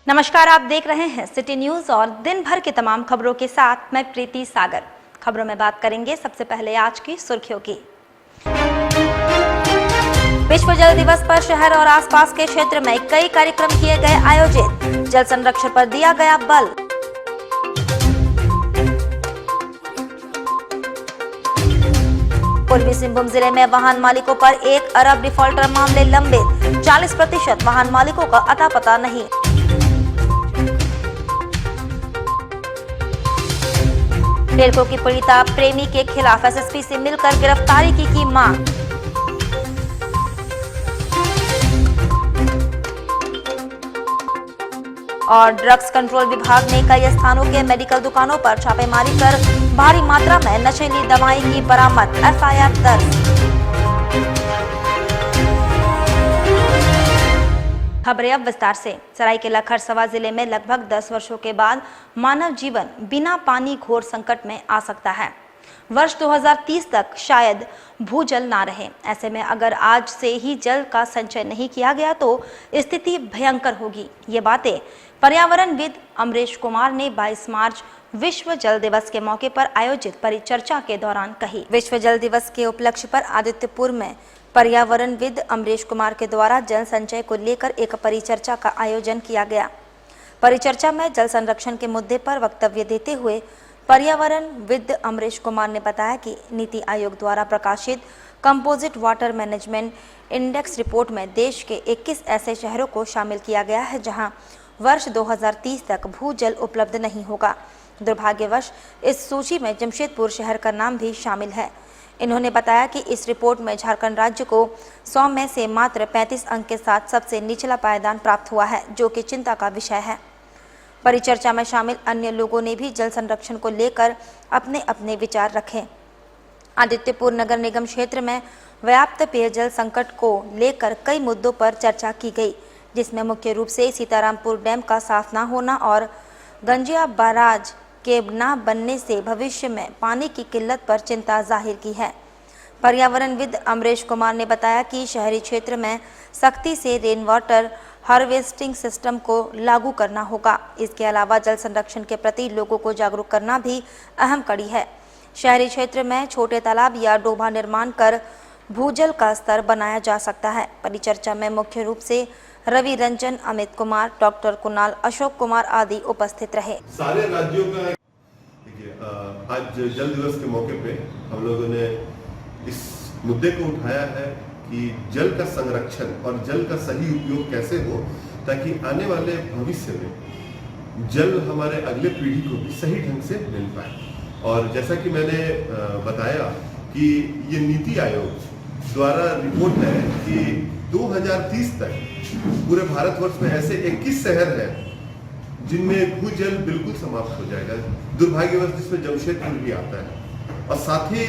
नमस्कार, आप देख रहे हैं सिटी न्यूज और दिन भर की तमाम खबरों के साथ मैं प्रीति सागर। खबरों में बात करेंगे सबसे पहले आज की सुर्खियों की। विश्व जल दिवस पर शहर और आसपास के क्षेत्र में कई कार्यक्रम किए गए आयोजित, जल संरक्षण पर दिया गया बल। पूर्वी सिंहभूम जिले में वाहन मालिकों पर 1 अरब डिफॉल्टर मामले लंबित, 40% वाहन मालिकों का अता पता नहीं। डेढ़ की पीड़िता प्रेमी के खिलाफ एसएसपी से मिलकर गिरफ्तारी की मांग। और ड्रग्स कंट्रोल विभाग ने कई स्थानों के मेडिकल दुकानों पर छापेमारी कर भारी मात्रा में नशीली दवाएं की बरामद, एफआईआर दर्ज। खबरें अब विस्तार से। सरायकेला खरसावां जिले में लगभग 10 वर्षों के बाद मानव जीवन बिना पानी घोर संकट में आ सकता है। वर्ष 2030 तक शायद भूजल ना रहे। ऐसे में अगर आज से ही जल का संचय नहीं किया गया तो स्थिति भयंकर होगी। ये बातें पर्यावरणविद अमरीश कुमार ने 22 मार्च विश्व जल दिवस के मौके पर आयोजित परिचर्चा के दौरान कही। विश्व जल दिवस के उपलक्ष्य पर आदित्यपुर में पर्यावरणविद अमरीश कुमार के द्वारा जल संचय को लेकर एक परिचर्चा का आयोजन किया गया। परिचर्चा में जल संरक्षण के मुद्दे पर वक्तव्य देते हुए पर्यावरणविद अमरीश कुमार ने बताया कि नीति आयोग द्वारा प्रकाशित composite water management index report में देश के 21 ऐसे शहरों को शामिल किया गया है जहां वर्ष 2030 तक भूजल उपलब्ध नहीं होगा। दुर्भाग्यवश इस सूची में जमशेदपुर शहर का नाम भी शामिल है। इन्होंने बताया कि इस रिपोर्ट में झारखंड राज्य को 100 में से मात्र 35 अंक के साथ सबसे निचला पायदान प्राप्त हुआ है, जो कि चिंता का विषय है। परिचर्चा में शामिल अन्य लोगों ने भी जल संरक्षण को लेकर अपने अपने विचार रखे। आदित्यपुर नगर निगम क्षेत्र में व्याप्त पेयजल संकट को लेकर कई मुद्दों पर चर्चा की गई, जिसमें मुख्य रूप से सीतारामपुर डैम का साफ न होना और गंजिया बैराज के न बनने से भविष्य में पानी की किल्लत पर चिंता जाहिर की है। पर्यावरणविद अमरीश कुमार ने बताया कि शहरी क्षेत्र में सख्ती से रेन वाटर हार्वेस्टिंग सिस्टम को लागू करना होगा। इसके अलावा जल संरक्षण के प्रति लोगों को जागरूक करना भी अहम कड़ी है। शहरी क्षेत्र में छोटे तालाब या डोभा निर्माण कर भूजल का स्तर बनाया जा सकता है। परिचर्चा में मुख्य रूप से रवि रंजन, अमित कुमार, डॉक्टर कुणाल, अशोक कुमार आदि उपस्थित रहे। सारे राज्यों का आज जल दिवस के मौके पे हम लोगों ने इस मुद्दे को उठाया है कि जल का संरक्षण और जल का सही उपयोग कैसे हो, ताकि आने वाले भविष्य में जल हमारे अगले पीढ़ी को भी सही ढंग से मिल पाए। और जैसा कि मैंने बताया कि ये नीति आयोग द्वारा रिपोर्ट है कि 2030 तक पूरे भारतवर्ष में ऐसे 21 शहर हैं जिनमें भूजल बिल्कुल समाप्त हो जाएगा। दुर्भाग्यवश जिसमें जमशेदपुर भी आता है। और साथ ही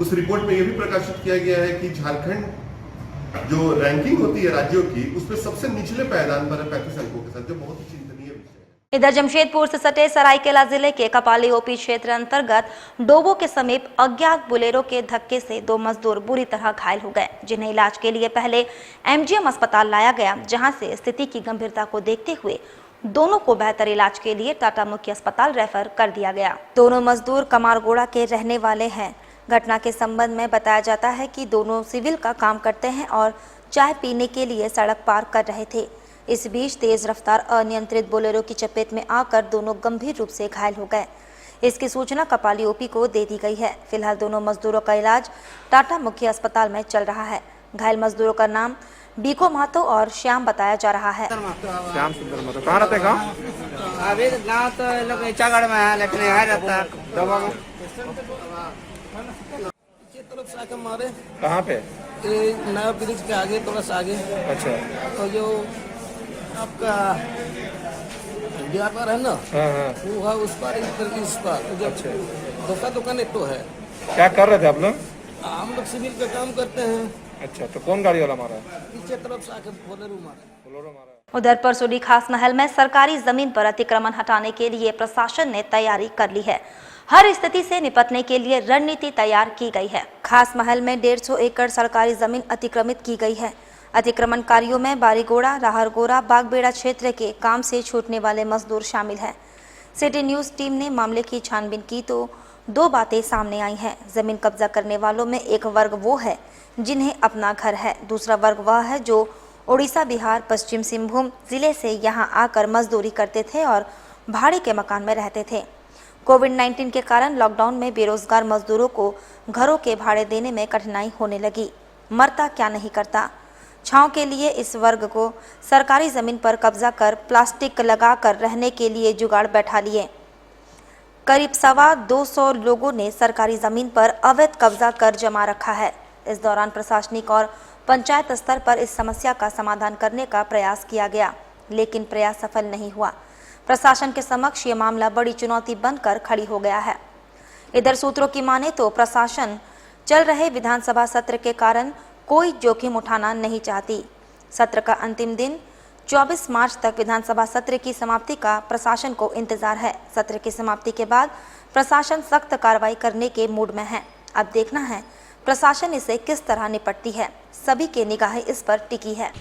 उस रिपोर्ट में यह भी प्रकाशित किया गया है कि झारखंड जो रैंकिंग होती है राज्यों की, उसमें सबसे निचले पायदान पर है 35 अंकों के साथ, जो बहुत ही चिंतनीय विषय है। इधर जमशेदपुर से सटे सरायकेला जिले के कपाली ओपी क्षेत्र अंतर्गत डोबो के समीप अज्ञात बुलेरो के धक्के से 2 मजदूर बुरी तरह घायल हो गए, जिन्हें इलाज के लिए पहले एमजीएम अस्पताल लाया गया, जहां से स्थिति की गंभीरता को देखते हुए दोनों को बेहतर इलाज के लिए टाटा मुख्य अस्पताल रेफर कर दिया गया। दोनों मजदूर कमारगोड़ा के रहने वाले हैं। घटना के संबंध में बताया जाता है कि दोनों सिविल का काम करते हैं और चाय पीने के लिए सड़क पार कर रहे थे। इस बीच तेज रफ्तार अनियंत्रित बोलेरो की चपेट में आकर दोनों गंभीर रूप से घायल हो गए। इसकी सूचना कपाली ओपी को दे दी गई है। फिलहाल दोनों मजदूरों का इलाज टाटा मुख्य अस्पताल में चल रहा है। घायल मजदूरों का नाम बीको महतो और श्याम बताया जा रहा है। श्याम सुंदर महतो कहाँ रहते हैं? अभी गाँव तो लोग ईचागढ़ में है, लेकिन यहाँ रहता है डोबा में। तरफ से आके मारे। कहाँ पे? नया ब्रिज के आगे, थोड़ा सा आगे। अच्छा। तो जो आपका व्यापार है ना, वो है उस पार, इस पार। अच्छा। दुकान एक तो है। क्या कर रहे थे आप लोग? हम लोग सिविल का काम करते हैं। अच्छा, तो कौन गाड़ी वाला मारा? पीछे तरफ से आके बोलेरो मारा। उधर परसोडी खास महल में सरकारी जमीन पर अतिक्रमण हटाने के लिए प्रशासन ने तैयारी कर ली है। हर स्थिति से निपटने के लिए रणनीति तैयार की गई है। खास महल में 150 एकड़ सरकारी जमीन अतिक्रमित की गई है। अतिक्रमणकारियों में बारीगोड़ा, राहरगोड़ा, बागबेड़ा क्षेत्र के काम से छूटने वाले मजदूर शामिल हैं। सिटी न्यूज टीम ने मामले की छानबीन की तो दो बातें सामने आई हैं। जमीन कब्जा करने वालों में एक वर्ग वो है जिन्हें अपना घर है, दूसरा वर्ग वह है जो उड़ीसा, बिहार, पश्चिम सिंहभूम जिले से यहां आकर मजदूरी करते थे और भाड़े के मकान में रहते थे। कोविड-19 के कारण लॉकडाउन में बेरोजगार मजदूरों को घरों के भाड़े देने में कठिनाई होने लगी। मरता क्या नहीं करता। छांव के लिए इस वर्ग को सरकारी जमीन पर कब्जा कर प्लास्टिक लगाकर रहने के लिए जुगाड़ बैठा लिए। करीब 225 लोगों ने सरकारी जमीन पर अवैध कब्जा कर जमा रखा है। इस दौरान प्रशासनिक और पंचायत स्तर पर इस समस्या का समाधान करने का प्रयास किया गया, लेकिन प्रयास सफल नहीं हुआ। प्रशासन के समक्ष ये मामला बड़ी चुनौती बनकर खड़ी हो गया है। इधर सूत्रों की माने तो प्रशासन चल रहे विधानसभा सत्र के कारण कोई जोखिम उठाना नहीं चाहती। सत्र का अंतिम दिन 24 मार्च तक विधानसभा सत्र की समाप्ति का प्रशासन को इंतजार है। सत्र की समाप्ति के बाद प्रशासन सख्त कार्रवाई करने के मूड में है। अब देखना है प्रशासन इसे किस तरह निपटती है। सभी की निगाहें इस पर टिकी है।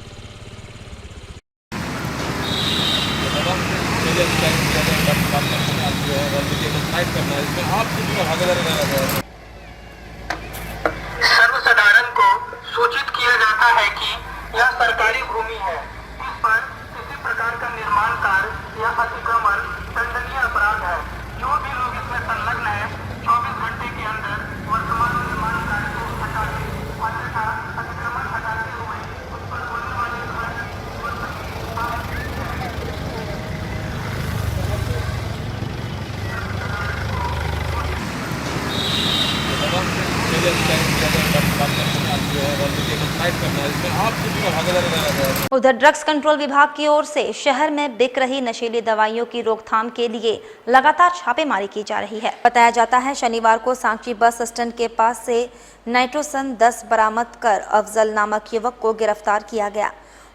सर्वसाधारण को सूचित किया जाता है कि यह सरकारी भूमि है। इस पर किसी प्रकार का निर्माण कार्य या अतिक्रमण दंडनीय अपराध है। जो भी लोग इसमें संलग्न है 24 घंटे के अंदर वर्तमान निर्माण कार्य को हटाते अन्यथा अतिक्रमण हटाते हुए उस पर होने वाले उधर ड्रग्स कंट्रोल विभाग की ओर से शहर में बिक रही नशीली दवाइयों की रोकथाम के लिए लगातार छापेमारी की जा रही है। बताया जाता है शनिवार को सांची बस स्टैंड के पास से नाइट्रोसन 10 बरामद कर अफजल नामक युवक को गिरफ्तार किया गया।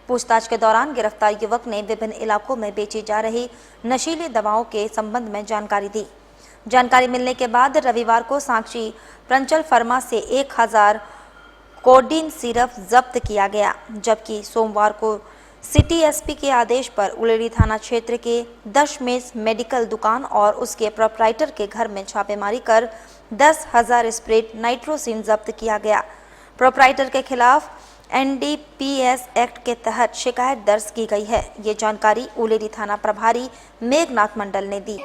पूछताछ के दौरान गिरफ्तार युवक ने विभिन्न इलाकों में बेची जा रही नशीली दवाओं के संबंध में जानकारी दी। जानकारी मिलने के बाद रविवार को सांची प्रंचल फर्मा से 1000 कोडीन सिरप जब्त किया गया, जबकि सोमवार को सिटी एसपी के आदेश पर उलेरी थाना क्षेत्र के दशमेश मेडिकल दुकान और उसके प्रोप्राइटर के घर में छापेमारी कर 10,000 स्प्रे नाइट्रोसिन जब्त किया गया। प्रोप्राइटर के खिलाफ NDPS एक्ट के तहत शिकायत दर्ज की गई है। ये जानकारी उलेरी थाना प्रभारी मेघनाथ मंडल ने दी।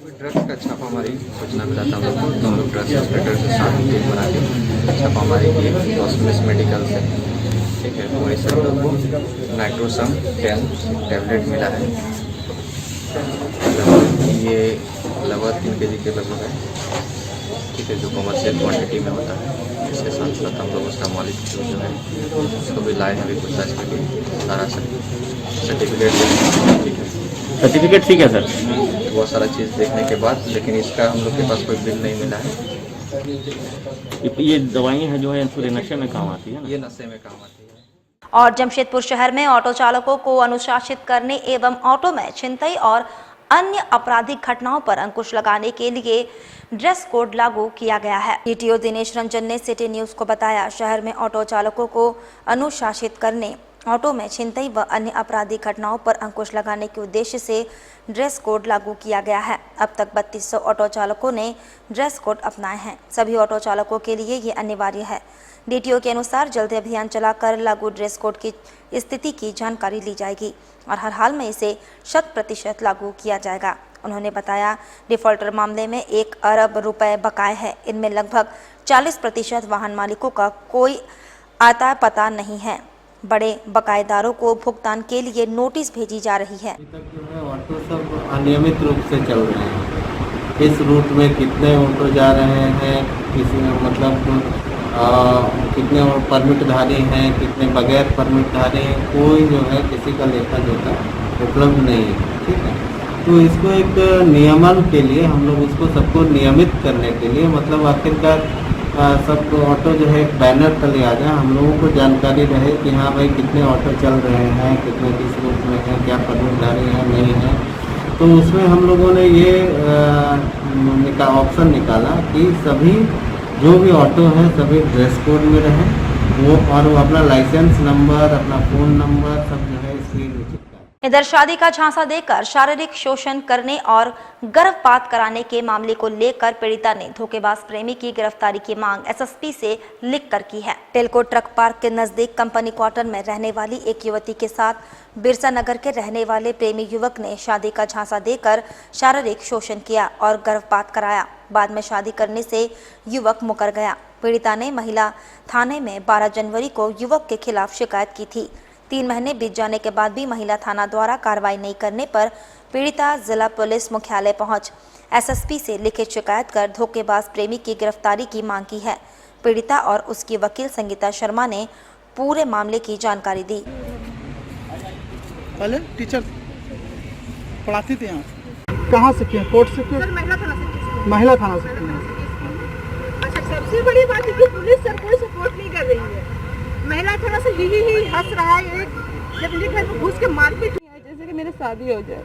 ड्रग्स का छापामारी सूचना मिला था हम लोग को, तो हम लोग ड्रग्स इंस्पेक्टर के साथ टीम बना के छापामारी की दशमेश मेडिकल से। ठीक है, तो वहीं से हम लोग को नाइट्रोसम 10 टैबलेट मिला है। ये लगभग 3 kg के लगभग है। ठीक है, जो कमर्शियल क्वांटिटी में होता है। इसके साथ साथ हम लोग उसका मालिक जो है उसको भी लाए हैं अभी पूछताछ के लिए। सारा सर्टिफिकेट ठीक है सर, बहुत सारा चीज़ देखने के बाद, लेकिन इसका हम लोग के पास कोई बिल नहीं मिला है। ये दवाइयाँ हैं जो है थोड़े नशे में काम आती है ना? ये नशे में काम आती है। और जमशेदपुर शहर में ऑटो चालकों को अनुशासित करने एवं ऑटो में छिनतई और अन्य आपराधिक घटनाओं पर अंकुश लगाने के लिए ड्रेस कोड लागू किया गया है। डीटीओ दिनेश रंजन ने सिटी न्यूज को बताया, शहर में ऑटो चालकों को अनुशासित करने, ऑटो में छिनतई व अन्य आपराधिक घटनाओं पर अंकुश लगाने के उद्देश्य से ड्रेस कोड लागू किया गया है। अब तक 3200 ऑटो चालकों ने ड्रेस कोड अपनाए हैं। सभी ऑटो चालकों के लिए ये अनिवार्य है। डीटीओ के अनुसार जल्द अभियान चलाकर लागू ड्रेस कोड की स्थिति की जानकारी ली जाएगी और हर हाल में इसे 100% लागू किया जाएगा। उन्होंने बताया, डिफॉल्टर मामले में 1 अरब रुपए बकाए हैं। इनमें लगभग 40% वाहन मालिकों का कोई आता पता नहीं है। बड़े बकायेदारों को भुगतान के लिए नोटिस भेजी जा रही है। अभी तक जो है ऑटो सब अनियमित रूप से चल रहे हैं। इस रूट में कितने ऑटो जा रहे हैं, किसी मतलब कितने परमिटधारी हैं, कितने बगैर परमिटधारी हैं, कोई जो है किसी का लेखा जोखा उपलब्ध नहीं है। ठीक है, तो इसको एक नियमन के लिए हम लोग इसको सबको नियमित करने के लिए मतलब आखिरकार सब ऑटो जो है एक बैनर तले आ जाए, हम लोगों को जानकारी रहे कि हाँ भाई कितने ऑटो चल रहे हैं, कितने किस रूट में हैं, क्या परमिटधारी है नहीं है। तो उसमें हम लोगों ने ये ऑप्शन निकाला कि सभी जो भी ऑटो हैं सभी ड्रेस कोड में रहें, वो अपना लाइसेंस नंबर, अपना फ़ोन नंबर सब जो है स्क्रीन में चिपकाएं। इधर शादी का झांसा देकर शारीरिक शोषण करने और गर्भपात कराने के मामले को लेकर पीड़िता ने धोखेबाज प्रेमी की गिरफ्तारी की मांग एसएसपी से लिखकर की है। टेलको ट्रक पार्क के नजदीक कंपनी क्वार्टर में रहने वाली एक युवती के साथ बिरसा नगर के रहने वाले प्रेमी युवक ने शादी का झांसा देकर शारीरिक शोषण किया और गर्भपात कराया। बाद में शादी करने से युवक मुकर गया। पीड़िता ने महिला थाने में 12 जनवरी को युवक के खिलाफ शिकायत की थी। 3 महीने बीत जाने के बाद भी महिला थाना द्वारा कार्रवाई नहीं करने पर पीड़िता जिला पुलिस मुख्यालय पहुंच एसएसपी से लिखित शिकायत कर धोखेबाज प्रेमी की गिरफ्तारी की मांग की है। पीड़िता और उसकी वकील संगीता शर्मा ने पूरे मामले की जानकारी दी। पहले टीचर पढ़ाती थी यहाँ, कहाँ से किया? कोर्ट से किया? महिला थाना से किया। अच्छा, सबसे बड़ी बात है कि पुलिस सर कोई सपोर्ट नहीं कर रही है। महिला थाना से ही हंस रहा है। एक जब मेरे घर में घुस के मारपीट नहीं है, जैसे कि मेरी शादी हो जाए,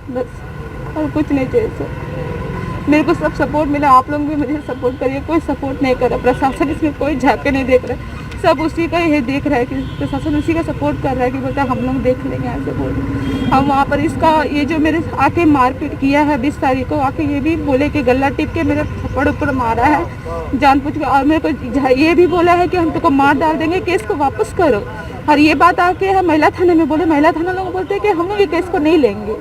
बस और कुछ नहीं चाहिए सर। मेरे को सब सपोर्ट मिला, आप लोग भी मुझे सपोर्ट करिए। कोई सपोर्ट नहीं कर रहा, प्रशासन इसमें कोई झांके नहीं देख रहा, सब उसी का ये देख रहा है कि प्रशासन उसी का सपोर्ट कर रहा है कि बेटा हम लोग देख लेंगे ऐसे बोल। हम वहाँ पर इसका ये जो मेरे आके मारपीट किया है 20 तारीख को, आके ये भी बोले कि गला टिप के मेरे थप्पड़ ऊपर मारा है जानबूझ के, और मेरे को ये भी बोला है कि हम तुमको मार डाल देंगे, केस को वापस करो। और ये बात आके है महिला थाने में बोले, महिला थाना लोग बोलते हैं कि हम लोग ये केस को नहीं लेंगे,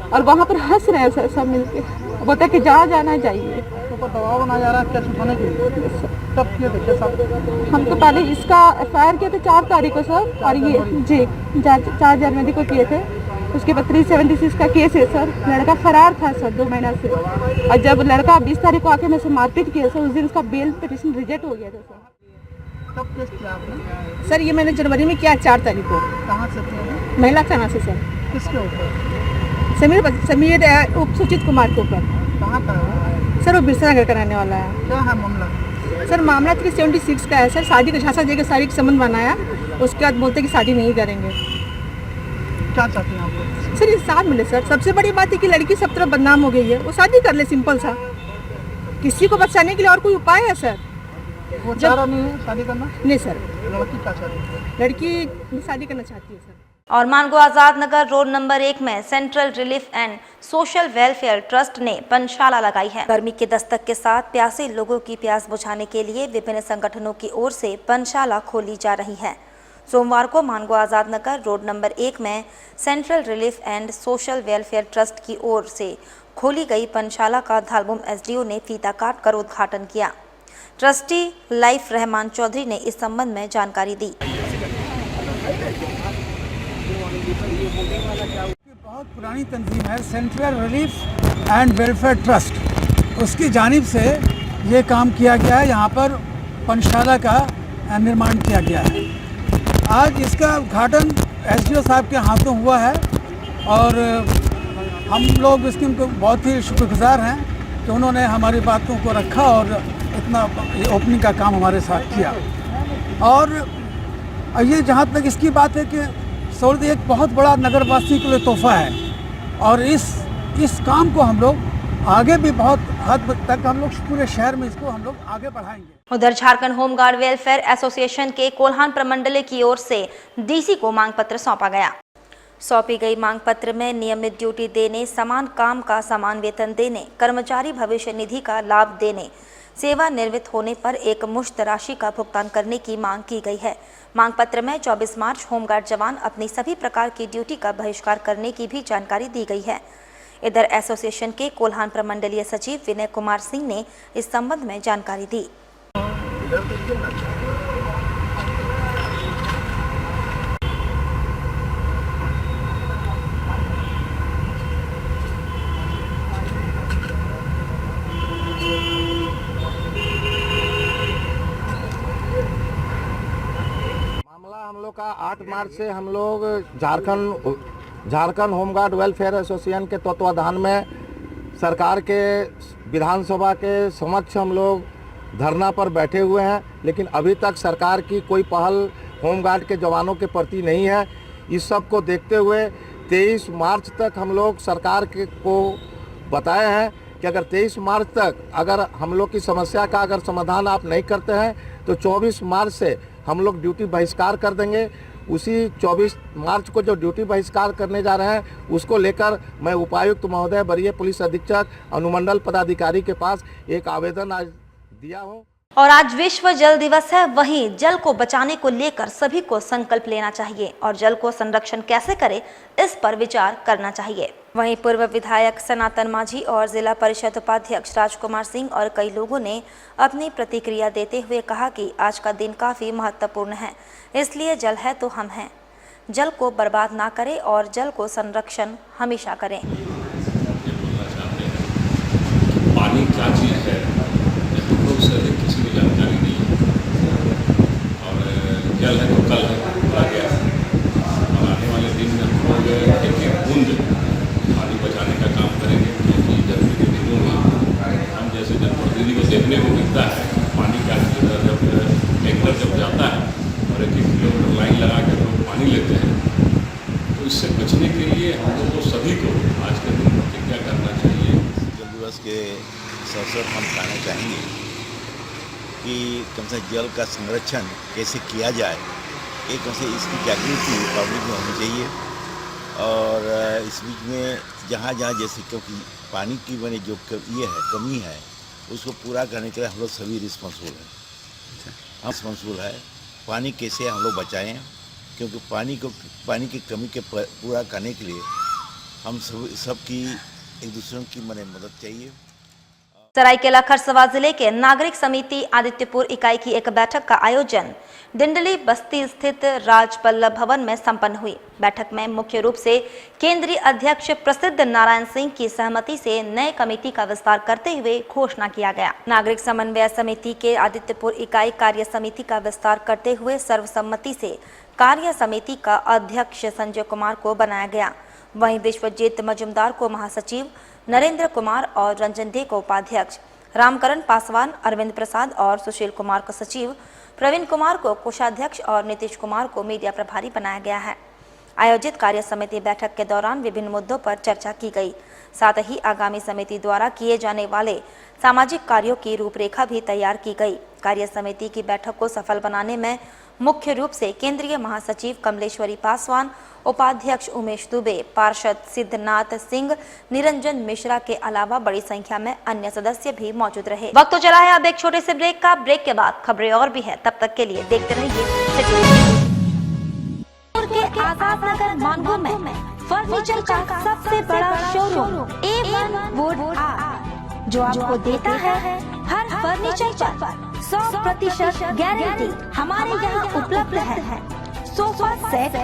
और वहाँ पर हंस रहे हैं सर सब मिलके, बोलते हैं कि जहाँ जाना जाइए। तो दबाव बनाया जा रहा है केस उठाने के लिए। कब किए थे केस आप? हम तो पहले इसका एफआईआर किए थे 4 तारीख को सर, और ये जी 4 जनवरी को किए थे। उसके बाद 376 का केस है सर। लड़का फरार था सर 2 महीना से, और जब लड़का 20 तारीख को आके मेरे से मारपीट किया सर, उस दिन उसका बेल पिटिशन रिजेक्ट हो गया था सर। कब केस किया आपने? सर ये मैंने जनवरी में किया 4 तारीख को। कहाँ से किया? महिला थाना से सर। किसके ऊपर? समीर उप सुचित कुमार के ऊपर। कहाँ का है? सर वो बिरसा नगर का रहने वाला है। क्या है मामला? सर मामला 376 का है सर। शादी का झांसा देकर शादी का संबंध बनाया, उसके बाद बोलते कि शादी नहीं करेंगे। क्या चाहते हैं आप लोग? सर इंसाफ मिले सर। सबसे बड़ी बात है कि लड़की सब तरफ बदनाम हो गई है, वो शादी कर ले सिंपल सा। किसी को बचाने के लिए और कोई उपाय है सर? वो चाह रहा नहीं है शादी करना? नहीं सर। लड़की क्या चाहती है? लड़की शादी करना चाहती है सर। और मानगो आजाद नगर रोड नंबर 1 में central relief and social welfare trust ने पनशाला लगाई है। गर्मी के दस्तक के साथ प्यासे लोगों की प्यास बुझाने के लिए विभिन्न संगठनों की ओर से पनशाला खोली जा रही है। सोमवार को मानगो आजाद नगर रोड नंबर 1 में central relief and social welfare trust की ओर से खोली गई पनशाला का धालबुम एसडीओ ने फीता काट कर उद्घाटन किया। ट्रस्टी लाइफ रहमान चौधरी ने इस संबंध में जानकारी दी। बहुत पुरानी तंजीम है central relief and welfare trust, उसकी जानिब से ये काम किया गया है। यहाँ पर पनशाला का निर्माण किया गया है। आज इसका उद्घाटन एसडीओ साहब के हाथों हुआ है, और हम लोग इसके उनको बहुत ही शुक्रगुजार हैं कि उन्होंने हमारी बातों को रखा और इतना ओपनिंग का काम हमारे साथ किया। और ये जहाँ तक इसकी बात है कि सौरदी एक बहुत बड़ा नगरवासी के लिए तोहफा है, और इस काम को हम लोग आगे भी बहुत हद तक हम लोग पूरे शहर में इसको हम लोग आगे बढ़ाएंगे। उधर झारखंड होमगार्ड वेलफेयर एसोसिएशन के कोल्हान प्रमंडल की ओर से डीसी को मांग पत्र सौंपा गया। सौंपी गई मांग पत्र में नियमित ड्यूटी देने, समान काम का समान वेतन देने, कर्मचारी भविष्य निधि का लाभ देने, सेवानिवृत्त होने पर एक मुश्त राशि का भुगतान करने की मांग की गई है। मांग पत्र में 24 मार्च होमगार्ड जवान अपनी सभी प्रकार की ड्यूटी का बहिष्कार करने की भी जानकारी दी गई है। इधर एसोसिएशन के कोल्हान प्रमंडलीय सचिव विनय कुमार सिंह ने इस संबंध में जानकारी दी। हम लोग का 8 मार्च से हम लोग झारखंड होमगार्ड वेलफेयर एसोसिएशन के तत्वाधान में सरकार के विधानसभा के समक्ष हम लोग धरना पर बैठे हुए हैं, लेकिन अभी तक सरकार की कोई पहल होमगार्ड के जवानों के प्रति नहीं है। इस सब को देखते हुए 23 मार्च तक हम लोग सरकार को बताए हैं कि अगर 23 मार्च तक अगर हम लोग की समस्या का अगर समाधान आप नहीं करते हैं तो 24 मार्च से हम लोग ड्यूटी बहिष्कार कर देंगे। उसी 24 मार्च को जो ड्यूटी बहिष्कार करने जा रहे हैं उसको लेकर मैं उपायुक्त महोदय, वरीय पुलिस अधीक्षक, अनुमंडल पदाधिकारी के पास एक आवेदन आज दिया हूँ। और आज विश्व जल दिवस है, वहीं जल को बचाने को लेकर सभी को संकल्प लेना चाहिए और जल को संरक्षण कैसे करें इस पर विचार करना चाहिए। वहीं पूर्व विधायक सनातन माझी और जिला परिषद उपाध्यक्ष राजकुमार सिंह और कई लोगों ने अपनी प्रतिक्रिया देते हुए कहा कि आज का दिन काफी महत्वपूर्ण है, इसलिए जल है तो हम हैं। जल को बर्बाद ना करें और जल को संरक्षण हमेशा करें। पानी क्या चीज़ है उससे अधिक किसी को जानकारी नहीं है और जल है तो कल है, आ गया और आने वाले दिन में हम लोग एक एक बूंद पानी बचाने का काम करेंगे, क्योंकि गर्मी के दिनों में हम जैसे जनप्रतिनिधि को देखने को मिलता है पानी का जब टैंकर जब जाता है और 1-1 किलोमीटर लाइन लगा कर लोग पानी लेते हैं, तो इससे बचने के लिए हम लोग को सभी को आज के दिन प्रतिज्ञा करना चाहिए। जल दिवस के अवसर पर हम कहना चाहेंगे कि कम से जल का संरक्षण कैसे किया जाए, एक कम से इसकी जागृति पब्लिक में होनी चाहिए। और इस बीच में जहाँ जहाँ जैसे क्योंकि पानी की बने जो ये है कमी है उसको पूरा करने के लिए हम लोग सभी रिस्पॉन्सिबल हैं। हम रिस्पॉन्सिबल है पानी कैसे हम लोग बचाएं, क्योंकि पानी की कमी के पूरा करने के लिए हम सबकी एक दूसरे की मदद चाहिए। सरायकेला खरसवा जिले के नागरिक समिति आदित्यपुर इकाई की एक बैठक का आयोजन डिंडली बस्ती स्थित राजपल्लभ भवन में संपन्न हुई। बैठक में मुख्य रूप से केंद्रीय अध्यक्ष प्रसिद्ध नारायण सिंह की सहमति से नए कमेटी का विस्तार करते हुए घोषणा किया गया। नागरिक समन्वय समिति के आदित्यपुर इकाई कार्य समिति का विस्तार करते हुए सर्वसम्मति से कार्य समिति का अध्यक्ष संजय कुमार को बनाया गया। वहीं विश्वजीत मजुमदार को महासचिव, नरेंद्र कुमार और रंजन डे को उपाध्यक्ष, रामकरण पासवान, अरविंद प्रसाद और सुशील कुमार को सचिव, प्रवीण कुमार को कोषाध्यक्ष और नीतीश कुमार को मीडिया प्रभारी बनाया गया है। आयोजित कार्य समिति बैठक के दौरान विभिन्न मुद्दों पर चर्चा की गई। साथ ही आगामी समिति द्वारा किए जाने वाले सामाजिक कार्यों की रूपरेखा भी तैयार की गई। कार्य समिति की बैठक को सफल बनाने में मुख्य रूप से केंद्रीय महासचिव कमलेश्वरी पासवान, उपाध्यक्ष उमेश दुबे, पार्षद सिद्धनाथ सिंह, निरंजन मिश्रा के अलावा बड़ी संख्या में अन्य सदस्य भी मौजूद रहे। वक्त तो चला है अब एक छोटे से ब्रेक का। ब्रेक के बाद खबरें और भी है, तब तक के लिए देखते रहिए। के आजाद नगर मानगो में फर्नीचर का सबसे बड़ा शोरूम A1 वुड आर्ट, जो आपको देता है हर फर्नीचर पर 100% गारंटी। हमारे यहाँ उपलब्ध है सोफा सेट,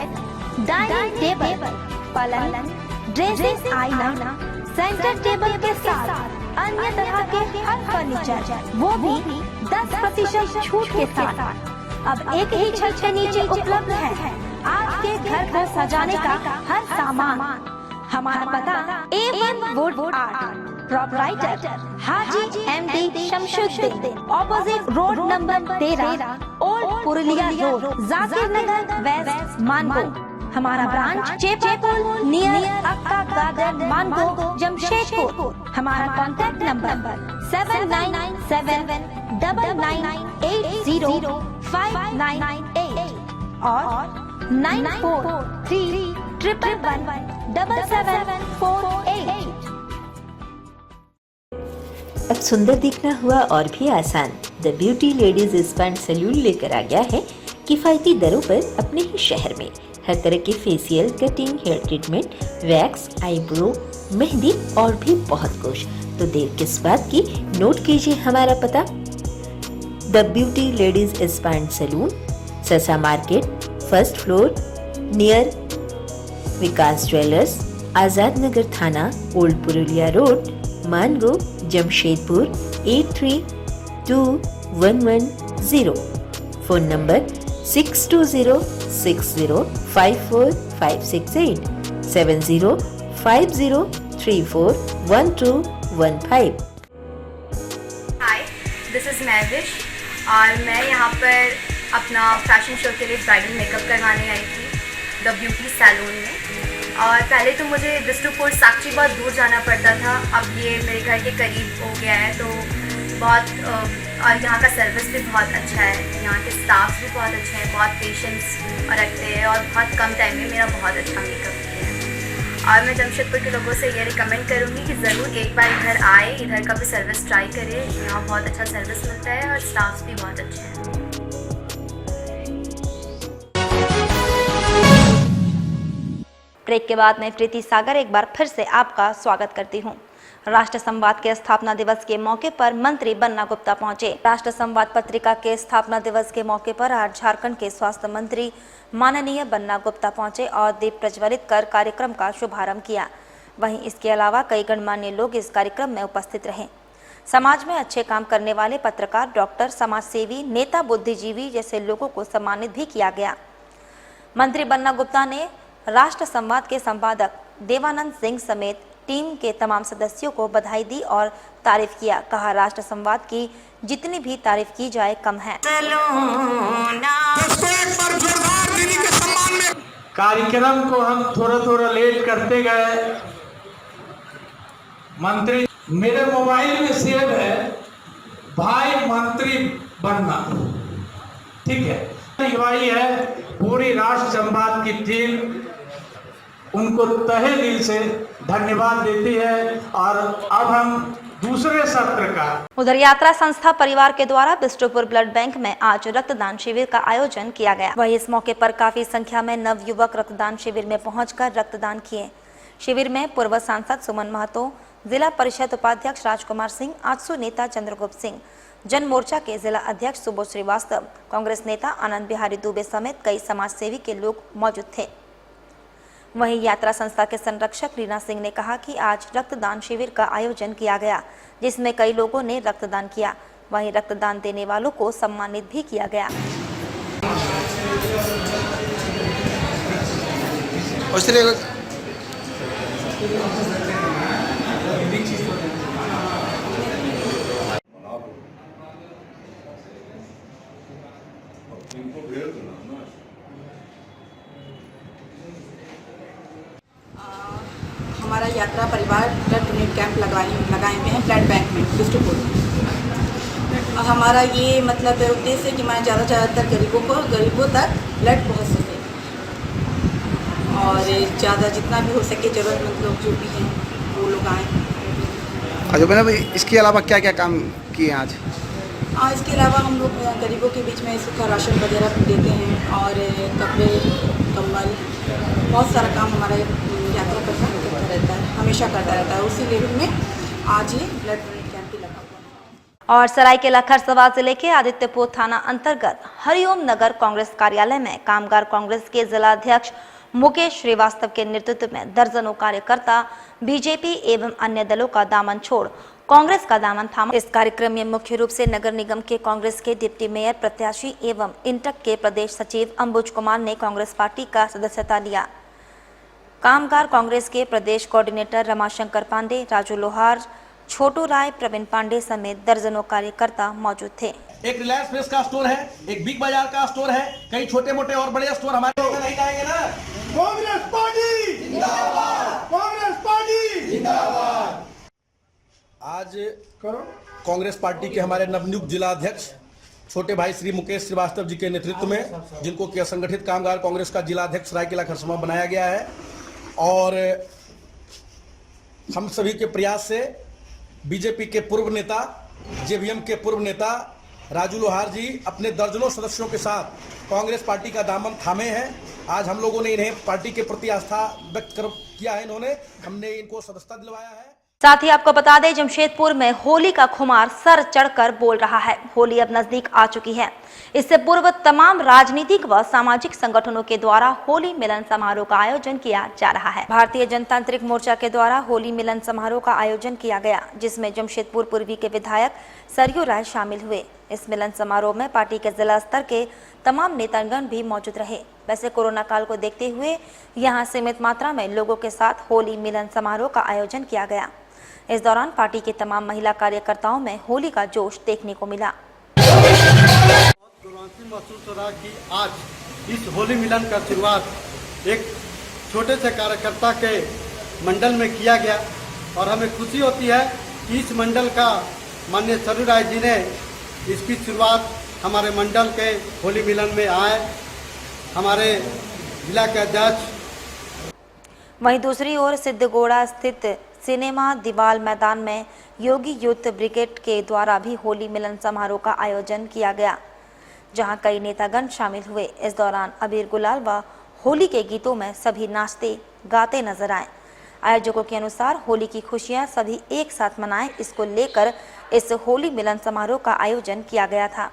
डाइनिंग टेबल, पलंग, ड्रेसिंग आईना, सेंटर टेबल के साथ अन्य तरह के हर फर्नीचर, वो भी 10% छूट के साथ। अब एक ही छत के नीचे उपलब्ध है आपके घर को सजाने का हर सामान। हमारा पता A1 wood art, proprietor Haji MD Shamshuddin, opposite road number 13, old Purulia road, Zakir Nagar west, Mango. हमारा branch Chepapul near Akka garden, Mango, Jamshedpur. हमारा कॉन्टैक्ट नंबर 7979980598 और 9431117748। अब सुंदर दिखना हुआ और भी आसान। The beauty ladies spa and salon लेकर आ गया है किफायती दरों पर अपने ही शहर में हर तरह के facial, cutting, hair treatment, wax, eyebrow, mehndi और भी बहुत कुछ। तो देर किस बात की, नोट कीजिए हमारा पता। The beauty ladies spa and salon, Sasa market, first floor, near Vikas jewellers, Azad Nagar थाना, old Purulia road, Mango, Jamshedpur 832110। Phone number 6206054568 7050341215। Hi, this is Mahvish और मैं यहाँ पर अपना फैशन शो के लिए ब्राइडल मेकअप करवाने आई थी द ब्यूटी सैलून में। और पहले तो मुझे बिष्टुपुर साक्षी बहुत दूर जाना पड़ता था, अब ये मेरे घर के करीब हो गया है, तो बहुत और यहाँ का सर्विस भी बहुत अच्छा है, यहाँ के स्टाफ भी बहुत अच्छे हैं, बहुत पेशेंस रखते हैं और बहुत कम टाइम में मेरा बहुत अच्छा मेकअप किया है। और मैं जमशेदपुर के लोगों से ये रिकमेंड करूँगी कि ज़रूर एक बार इधर आए, इधर का भी सर्विस ट्राई करें, यहाँ बहुत अच्छा सर्विस मिलता है और स्टाफ भी बहुत अच्छे हैं। ब्रेक के बाद मैं प्रीति सागर एक बार फिर से आपका स्वागत करती हूं। राष्ट्र संवाद के स्थापना दिवस के मौके पर मंत्री बन्ना गुप्ता पहुंचे। राष्ट्र संवाद पत्रिका के स्थापना दिवस के मौके पर आज झारखंड के स्वास्थ्य मंत्री माननीय बन्ना गुप्ता पहुंचे और दीप प्रज्वलित कर कार्यक्रम का शुभारंभ किया। वहीं इसके अलावा कई गणमान्य लोग इस कार्यक्रम में उपस्थित रहे। समाज में अच्छे काम करने वाले पत्रकार, डॉक्टर, समाजसेवी, नेता, बुद्धिजीवी जैसे लोगों को सम्मानित भी किया गया। मंत्री बन्ना गुप्ता ने राष्ट्र संवाद के संपादक देवानंद सिंह समेत टीम के तमाम सदस्यों को बधाई दी और तारीफ किया। कहा, राष्ट्र संवाद की जितनी भी तारीफ की जाए कम है। कार्यक्रम को हम थोड़ा लेट करते गए। मंत्री मेरे मोबाइल में सेव है भाई मंत्री बनना, ठीक है। वही है पूरी राष्ट्र संवाद की टीम उनको तहे दिल से धन्यवाद देती है। और अब हम दूसरे सत्र का उधर यात्रा संस्था परिवार के द्वारा बिष्टुपुर ब्लड बैंक में आज रक्तदान शिविर का आयोजन किया गया। वहीं इस मौके पर काफी संख्या में नवयुवक रक्तदान शिविर में पहुंचकर रक्तदान किए। शिविर में पूर्व सांसद सुमन महतो, जिला परिषद उपाध्यक्ष राजकुमार सिंह, आजसू नेता चंद्रगुप्त सिंह, जन मोर्चा के जिला अध्यक्ष सुबोध श्रीवास्तव, कांग्रेस नेता आनंद बिहारी दुबे समेत कई समाजसेवी के लोग मौजूद थे। वहीं यात्रा संस्था के संरक्षक रीना सिंह ने कहा कि आज रक्तदान शिविर का आयोजन किया गया, जिसमें कई लोगों ने रक्तदान किया। वहीं रक्तदान देने वालों को सम्मानित भी किया गया। हमारा यात्रा परिवार ब्लड डोनेट कैंप लगाए हुए हैं ब्लड बैंक में बिष्टुपुर। हमारा ये मतलब उद्देश्य है कि हमारे ज़्यादातर गरीबों तक ब्लड पहुंच सके और ज़्यादा जितना भी हो सके ज़रूरतमंद लोग जो भी हैं वो लोग आएँ। अच्छा मैडम, इसके अलावा क्या क्या काम किए आज? इसके अलावा हम लोग गरीबों के बीच में सूखा राशन वगैरह देते हैं और कपड़े, कंबल, बहुत सारा काम हमारा यात्रा करता रहता है, हमेशा करता रहता है। उसी लेवल में आज ये ब्लड डोनेट कैंप भी लगा हुआ है। और सरायकेला खरसवां जिले के आदित्यपुर थाना अंतर्गत हरिओम नगर कांग्रेस कार्यालय में कामगार कांग्रेस के जिला अध्यक्ष मुकेश श्रीवास्तव के नेतृत्व में दर्जनों कार्यकर्ता बीजेपी एवं अन्य दलों का दामन छोड़ कांग्रेस का दामन थामा। इस कार्यक्रम में मुख्य रूप से नगर निगम के कांग्रेस के डिप्टी मेयर प्रत्याशी एवं इंटक के प्रदेश सचिव अंबुज कुमार ने कांग्रेस पार्टी का सदस्यता लिया। कामगार कांग्रेस के प्रदेश कोऑर्डिनेटर रमाशंकर पांडे, राजू लोहार, छोटू राय, प्रवीण पांडे समेत दर्जनों कार्यकर्ता मौजूद थे। एक रिलायंस फ्रेश का स्टोर है, एक बिग बाजार का स्टोर है, कई छोटे मोटे और बड़े स्टोर हमारे नहीं जाएंगे ना। कांग्रेस पार्टी जिंदाबाद, कांग्रेस पार्टी जिंदाबाद। आज कांग्रेस पार्टी के हमारे नवनियुक्त जिला अध्यक्ष छोटे भाई श्री मुकेश श्रीवास्तव जी के नेतृत्व में, जिनको कि असंगठित कामगार कांग्रेस का जिला अध्यक्ष सरायकेला खरसवां बनाया गया है, और हम सभी के प्रयास से बीजेपी के पूर्व नेता, जेवीएम के पूर्व नेता राजू लोहार जी अपने दर्जनों सदस्यों के साथ कांग्रेस पार्टी का दामन थामे हैं। आज हम लोगों ने इन्हें पार्टी के प्रति आस्था व्यक्त किया है, हमने इनको सदस्यता दिलवाया है। साथ ही आपको बता दें, जमशेदपुर में होली का खुमार सर चढ़कर बोल रहा है। होली अब नजदीक आ चुकी है। इससे पूर्व तमाम राजनीतिक व सामाजिक संगठनों के द्वारा होली मिलन समारोह का आयोजन किया जा रहा है। भारतीय जनतांत्रिक मोर्चा के द्वारा होली मिलन समारोह का आयोजन किया गया, जिसमें जमशेदपुर पूर्वी के विधायक सरयू राय शामिल हुए। इस मिलन समारोह में पार्टी के जिला स्तर के तमाम नेतागण भी मौजूद रहे। वैसे कोरोना काल को देखते हुए यहाँ सीमित मात्रा में लोगों के साथ होली मिलन समारोह का आयोजन किया गया। इस दौरान पार्टी की तमाम महिला कार्यकर्ताओं में होली का जोश देखने को मिला। महसूस हो रहा कि आज इस होली मिलन का शुरुआत एक छोटे से कार्यकर्ता के मंडल में किया गया और हमें खुशी होती है कि इस मंडल का माननीय सरू राय जी ने इसकी शुरुआत हमारे मंडल के होली मिलन में आए। हमारे जिला के अध्यक्ष वहीं दूसरी ओर सिद्धगोड़ा स्थित सिनेमा दीवाल मैदान में योगी यूथ ब्रिगेड के द्वारा भी होली मिलन समारोह का आयोजन किया गया, जहां कई नेतागण शामिल हुए। इस दौरान अबीर गुलाल व होली के गीतों में सभी नाचते गाते नजर आए। आयोजकों के अनुसार होली की खुशियां सभी एक साथ मनाएं, इसको लेकर इस होली मिलन समारोह का आयोजन किया गया था।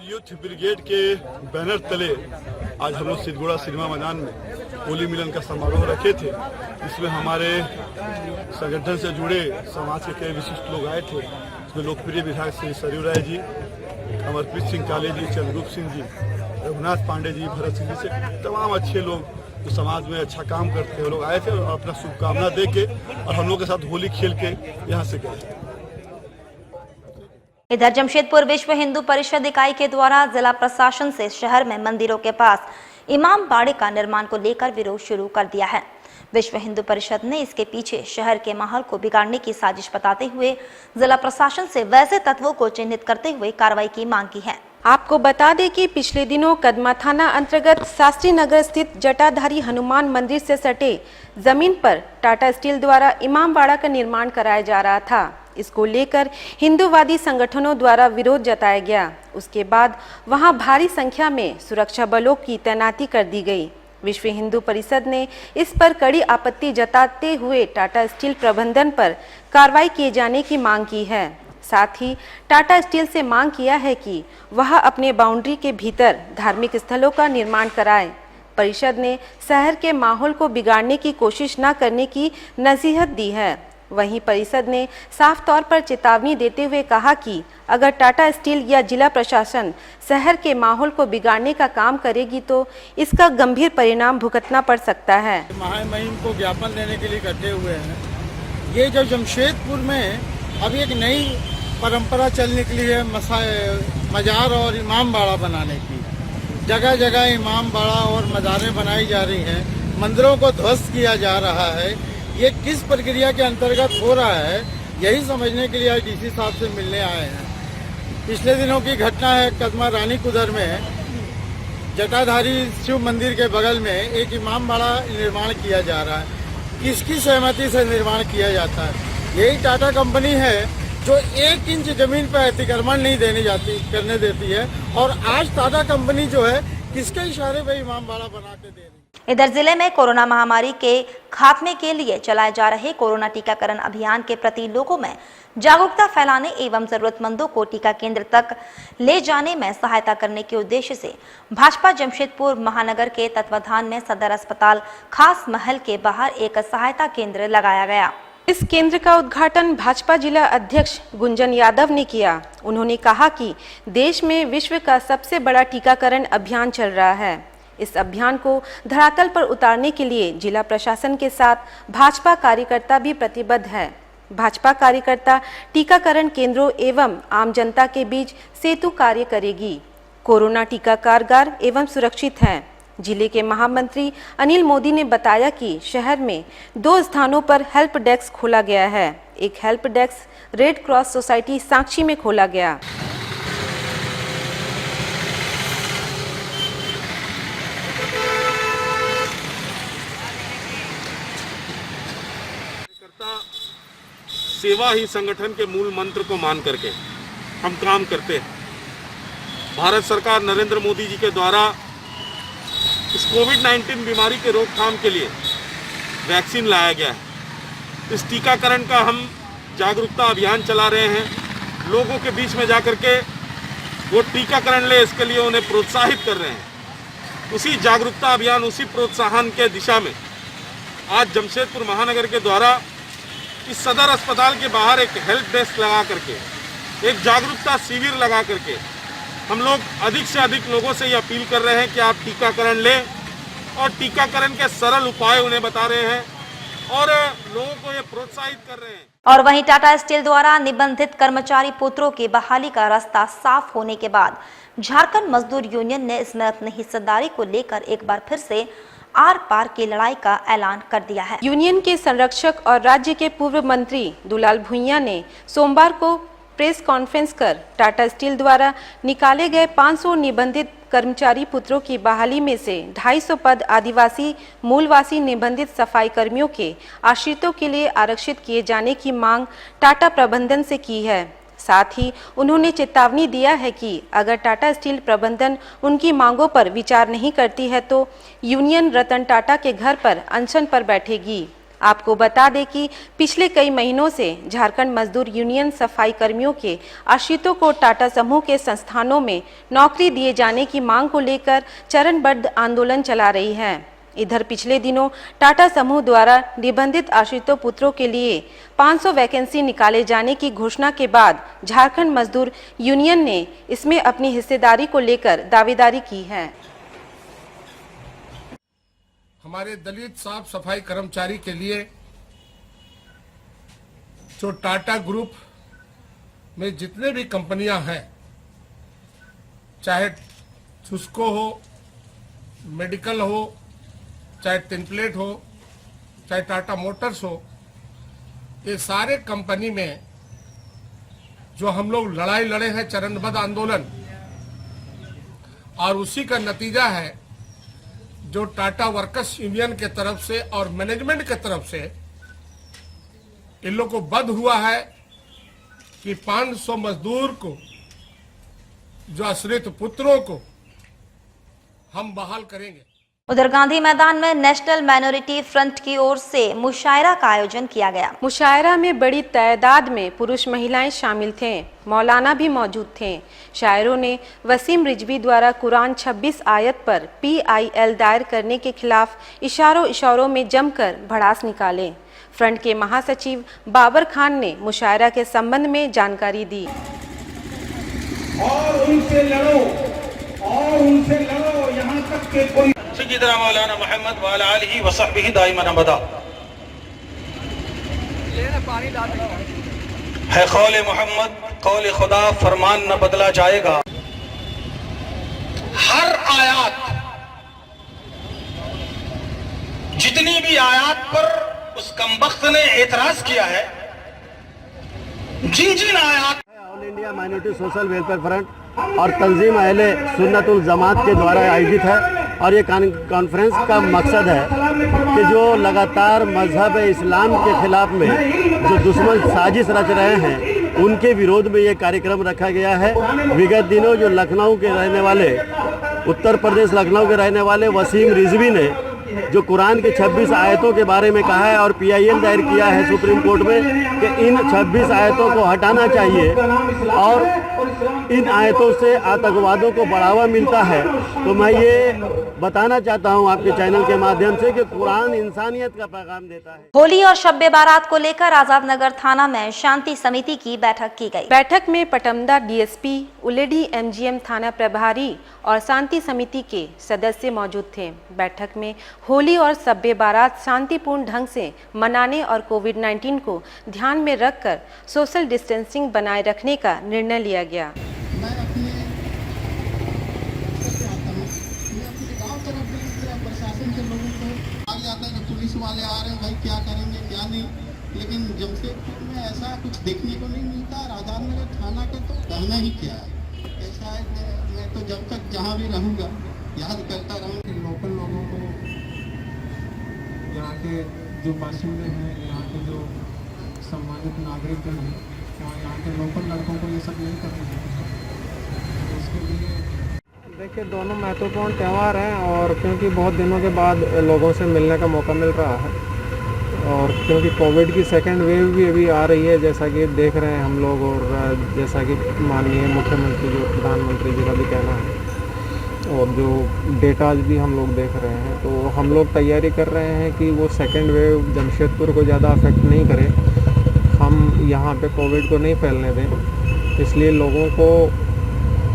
यूथ ब्रिगेड के बैनर तले आज हम लोग सिद्धगोड़ा सिनेमा मैदान में होली मिलन का समारोह रखे थे, जिसमें हमारे संगठन से जुड़े समाज के कई विशिष्ट लोग आए थे। इसमें लोकप्रिय विधायक श्री सरयू राय जी, अमरप्रीत सिंह काले जी, चंद्ररूप सिंह जी, रघुनाथ पांडे जी, भरत सिंह जी से तमाम अच्छे लोग जो समाज में अच्छा काम करते हैं लोग आए थे और अपना शुभकामना दे के और हम लोग के साथ होली खेल के यहाँ से गए। इधर जमशेदपुर विश्व हिंदू परिषद इकाई के द्वारा जिला प्रशासन से शहर में मंदिरों के पास इमाम बाड़े का निर्माण को लेकर विरोध शुरू कर दिया है। विश्व हिंदू परिषद ने इसके पीछे शहर के माहौल को बिगाड़ने की साजिश बताते हुए जिला प्रशासन से वैसे तत्वों को चिन्हित करते हुए कार्रवाई की मांग की है। आपको बता दें कि पिछले दिनों कदमा थाना अंतर्गत शास्त्री नगर स्थित जटाधारी हनुमान मंदिर से सटे जमीन पर टाटा स्टील द्वारा इमाम बाड़ा का निर्माण कराया जा रहा था। इसको लेकर हिंदूवादी संगठनों द्वारा विरोध जताया गया। उसके बाद वहां भारी संख्या में सुरक्षा बलों की तैनाती कर दी गई। विश्व हिंदू परिषद ने इस पर कड़ी आपत्ति जताते हुए टाटा स्टील प्रबंधन पर कार्रवाई किए जाने की मांग की है। साथ ही टाटा स्टील से मांग किया है कि वह अपने बाउंड्री के भीतर धार्मिक स्थलों का निर्माण कराए। परिषद ने शहर के माहौल को बिगाड़ने की कोशिश न करने की नसीहत दी है। वहीं परिषद ने साफ तौर पर चेतावनी देते हुए कहा कि अगर टाटा स्टील या जिला प्रशासन शहर के माहौल को बिगाड़ने का काम करेगी तो इसका गंभीर परिणाम भुगतना पड़ सकता है। महामहिम को ज्ञापन देने के लिए इकट्ठे हुए हैं। ये जो जमशेदपुर में अभी एक नई परंपरा चल निकली है मजार और इमाम बाड़ा बनाने की। जगह जगह इमाम बाड़ा और मजारें बनाई जा रही हैं, मंदिरों को ध्वस्त किया जा रहा है। ये किस प्रक्रिया के अंतर्गत हो रहा है, यही समझने के लिए आज डीसी साहब से मिलने आए हैं। पिछले दिनों की घटना है कदमा रानी कुदर में जटाधारी शिव मंदिर के बगल में एक इमाम बाड़ा निर्माण किया जा रहा है। किसकी सहमति से निर्माण किया जाता है? यही टाटा कंपनी है जो 1 इंच जमीन पर अतिक्रमण नहीं करने देती है। और आज टाटा कंपनी जो है किसके इशारे पे इमाम बाड़ा बना के दे रही है। इधर जिले में कोरोना महामारी के खात्मे के लिए चलाए जा रहे कोरोना टीकाकरण अभियान के प्रति लोगों में जागरूकता फैलाने एवं जरूरतमंदों को टीका केंद्र तक ले जाने में सहायता करने के उद्देश्य से भाजपा जमशेदपुर महानगर के तत्वाधान में सदर अस्पताल खास महल के बाहर एक सहायता केंद्र लगाया गया। इस केंद्र का उद्घाटन भाजपा जिला अध्यक्ष गुंजन यादव ने किया। उन्होंने कहा कि देश में विश्व का सबसे बड़ा टीकाकरण अभियान चल रहा है। इस अभियान को धरातल पर उतारने के लिए जिला प्रशासन के साथ भाजपा कार्यकर्ता भी प्रतिबद्ध है। भाजपा कार्यकर्ता टीकाकरण केंद्रों एवं आम जनता के बीच सेतु कार्य करेगी। कोरोना टीका कारगर एवं सुरक्षित है। जिले के महामंत्री अनिल मोदी ने बताया कि शहर में 2 स्थानों पर हेल्प डेस्क खोला गया है। एक help desk red cross society Sakshi में खोला गया। सेवा ही संगठन के मूल मंत्र को मान करके हम काम करते हैं। भारत सरकार नरेंद्र मोदी जी के द्वारा इस कोविड-19 बीमारी के रोकथाम के लिए वैक्सीन लाया गया है। इस टीकाकरण का हम जागरूकता अभियान चला रहे हैं। लोगों के बीच में जाकर के वो टीकाकरण ले, इसके लिए उन्हें प्रोत्साहित कर रहे हैं। उसी जागरूकता अभियान, उसी प्रोत्साहन के दिशा में आज जमशेदपुर महानगर के द्वारा इस सदर अस्पताल के बाहर एक हेल्प डेस्क लगा करके, एक जागरूकता शिविर लगा करके हम लोग अधिक से अधिक लोगों से ये अपील कर रहे हैं कि आप टीकाकरण लें और टीकाकरण के सरल उपाय उन्हें बता रहे हैं और लोगों को ये प्रोत्साहित कर रहे हैं। और वहीं टाटा स्टील द्वारा निबंधित कर्मचारी पुत्रों की बहाली का रास्ता साफ होने के बाद झारखंड मजदूर यूनियन ने इसमें अपनी हिस्सेदारी को लेकर एक बार फिर से आर पार की लड़ाई का ऐलान कर दिया है। यूनियन के संरक्षक और राज्य के पूर्व मंत्री दुलाल भुइयां ने सोमवार को प्रेस कॉन्फ्रेंस कर टाटा स्टील द्वारा निकाले गए 500 निबंधित कर्मचारी पुत्रों की बहाली में से 250 पद आदिवासी मूलवासी निबंधित सफाई कर्मियों के आश्रितों के लिए आरक्षित किए जाने की मांग टाटा प्रबंधन से की है। साथ ही उन्होंने चेतावनी दिया है कि अगर टाटा स्टील प्रबंधन उनकी मांगों पर विचार नहीं करती है तो यूनियन रतन टाटा के घर पर अनशन पर बैठेगी। आपको बता दें कि पिछले कई महीनों से झारखंड मजदूर यूनियन सफाई कर्मियों के आश्रितों को टाटा समूह के संस्थानों में नौकरी दिए जाने की मांग को लेकर चरणबद्ध आंदोलन चला रही है। इधर पिछले दिनों टाटा समूह द्वारा निबंधित आश्रितों पुत्रों के लिए 500 वैकेंसी निकाले जाने की घोषणा के बाद झारखंड मजदूर यूनियन ने इसमें अपनी हिस्सेदारी को लेकर दावेदारी की है। हमारे दलित साफ सफाई कर्मचारी के लिए जो टाटा ग्रुप में जितने भी कंपनियां हैं, चाहे चुस्को हो, मेडिकल हो, चाहे टिनप्लेट हो, चाहे टाटा मोटर्स हो, ये सारे कंपनी में जो हम लोग लड़ाई लड़े हैं चरणबद्ध आंदोलन, और उसी का नतीजा है जो टाटा वर्कर्स यूनियन के तरफ से और मैनेजमेंट के तरफ से इन लोग को बद्ध हुआ है कि 500 मजदूर को, जो आश्रित पुत्रों को हम बहाल करेंगे। उधर गांधी मैदान में नेशनल माइनॉरिटी फ्रंट की ओर से मुशायरा का आयोजन किया गया। मुशायरा में बड़ी तादाद में पुरुष महिलाएं शामिल थे, मौलाना भी मौजूद थे। शायरों ने वसीम रिजवी द्वारा कुरान 26 आयत पर PIL दायर करने के खिलाफ इशारों में जमकर भड़ास निकाले। फ्रंट के महासचिव बाबर खान ने मुशायरा के संबंध में जानकारी दी। और उनसे लड़ो यहाँ तक के कोई सय्यदना मौलाना मोहम्मद व अला आलिहि व सहबिहि दाइमन अबदा है कौल मोहम्मद कौल खुदा, फरमान न बदला जाएगा। हर आयत, जितनी भी आयत पर उस कमबख्त ने एतराज किया है, जिन आयत all India minority social welfare front और तंजीम अहले सुन्नतुल जमात के द्वारा आयोजित है। और ये कॉन्फ्रेंस का मकसद है कि जो लगातार मजहब इस्लाम के खिलाफ में जो दुश्मन साजिश रच रहे हैं, उनके विरोध में ये कार्यक्रम रखा गया है। विगत दिनों जो लखनऊ के रहने वाले, उत्तर प्रदेश लखनऊ के रहने वाले वसीम रिजवी ने जो कुरान के 26 आयतों के बारे में कहा है और PIL दायर किया है सुप्रीम कोर्ट में कि इन 26 आयतों को हटाना चाहिए और इन आयतों से आतंकवादों को बढ़ावा मिलता है, तो मैं ये बताना चाहता हूं आपके चैनल के माध्यम से कि कुरान इंसानियत का पैगाम देता है। होली और शब बारात को लेकर आजाद नगर थाना में शांति समिति की बैठक की गई। बैठक में पटमदा DSP, उलेडी MGM थाना प्रभारी और शांति समिति के सदस्य मौजूद थे। बैठक में होली और शब बारात शांतिपूर्ण ढंग से मनाने और कोविड-19 को ध्यान में रखकर सोशल डिस्टेंसिंग बनाए रखने का निर्णय लिया गया। पुलिस वाले आ रहे हैं, भाई क्या करेंगे क्या नहीं, लेकिन जमशेदपुर में ऐसा कुछ देखने को नहीं मिलता। आजाद नगर थाना के तो कहना ही क्या है, ऐसा है मैं तो जब तक जहाँ भी रहूँगा याद करता रहूँगा। लोकल लोगों को, यहाँ के जो बाशिंदे हैं, यहाँ के जो सम्मानित नागरिकगण हैं, यहाँ के लोकल लड़कों को ये सब नहीं करना है। उसके लिए देखिए, दोनों महत्वपूर्ण त्यौहार हैं और क्योंकि बहुत दिनों के बाद लोगों से मिलने का मौका मिल रहा है और क्योंकि कोविड की सेकेंड वेव भी अभी आ रही है, जैसा कि देख रहे हैं हम लोग, और जैसा कि माननीय मुख्यमंत्री जो प्रधानमंत्री जी का भी कहना है और जो डेटाज भी हम लोग देख रहे हैं, तो हम लोग तैयारी कर रहे हैं कि वो सेकेंड वेव जमशेदपुर को ज़्यादा अफेक्ट नहीं करे, हम यहाँ पे कोविड को नहीं फैलने दें। इसलिए लोगों को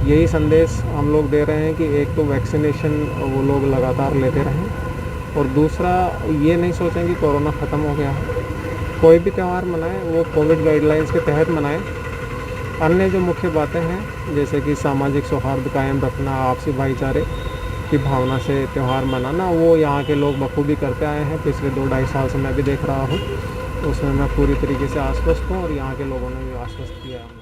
यही संदेश हम लोग दे रहे हैं कि एक तो वैक्सीनेशन वो लोग लगातार लेते रहें और दूसरा ये नहीं सोचें कि कोरोना ख़त्म हो गया है। कोई भी त्यौहार मनाएं वो कोविड गाइडलाइंस के तहत मनाएं। अन्य जो मुख्य बातें हैं जैसे कि सामाजिक सौहार्द कायम रखना, आपसी भाईचारे की भावना से त्यौहार मनाना, वो यहाँ के लोग बखूबी करते आए हैं। पिछले 2-2.5 साल से मैं भी देख रहा हूँ, उसमें मैं पूरी तरीके से आश्वस्त हूँ और यहाँ के लोगों ने भी आश्वस्त किया है।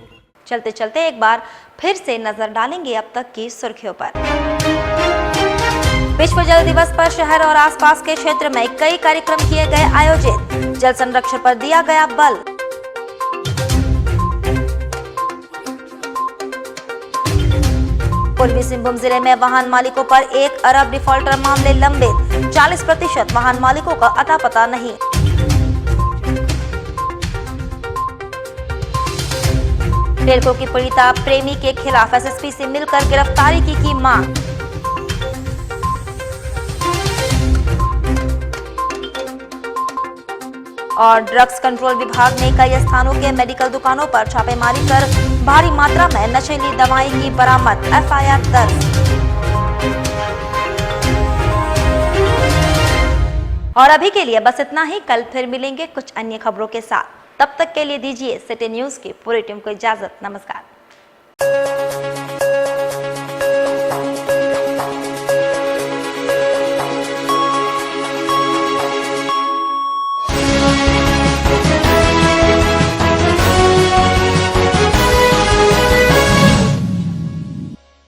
चलते चलते एक बार फिर से नजर डालेंगे अब तक की सुर्खियों पर। विश्व जल दिवस पर शहर और आसपास के क्षेत्र में कई कार्यक्रम किए गए आयोजित, जल संरक्षण पर दिया गया बल। पूर्वी सिंहभूम जिले में वाहन मालिकों पर 1 अरब डिफॉल्टर मामले लंबित, 40% वाहन मालिकों का अता पता नहीं। रेलको की पीड़िता प्रेमी के खिलाफ एसएसपी से मिलकर गिरफ्तारी की मांग। और ड्रग्स कंट्रोल विभाग ने कई स्थानों के मेडिकल दुकानों पर छापेमारी कर भारी मात्रा में नशीली दवाई की बरामद, एफआईआर दर्ज। और अभी के लिए बस इतना ही। कल फिर मिलेंगे कुछ अन्य खबरों के साथ। तब तक के लिए दीजिए सिटी न्यूज की पूरी टीम को इजाजत। नमस्कार।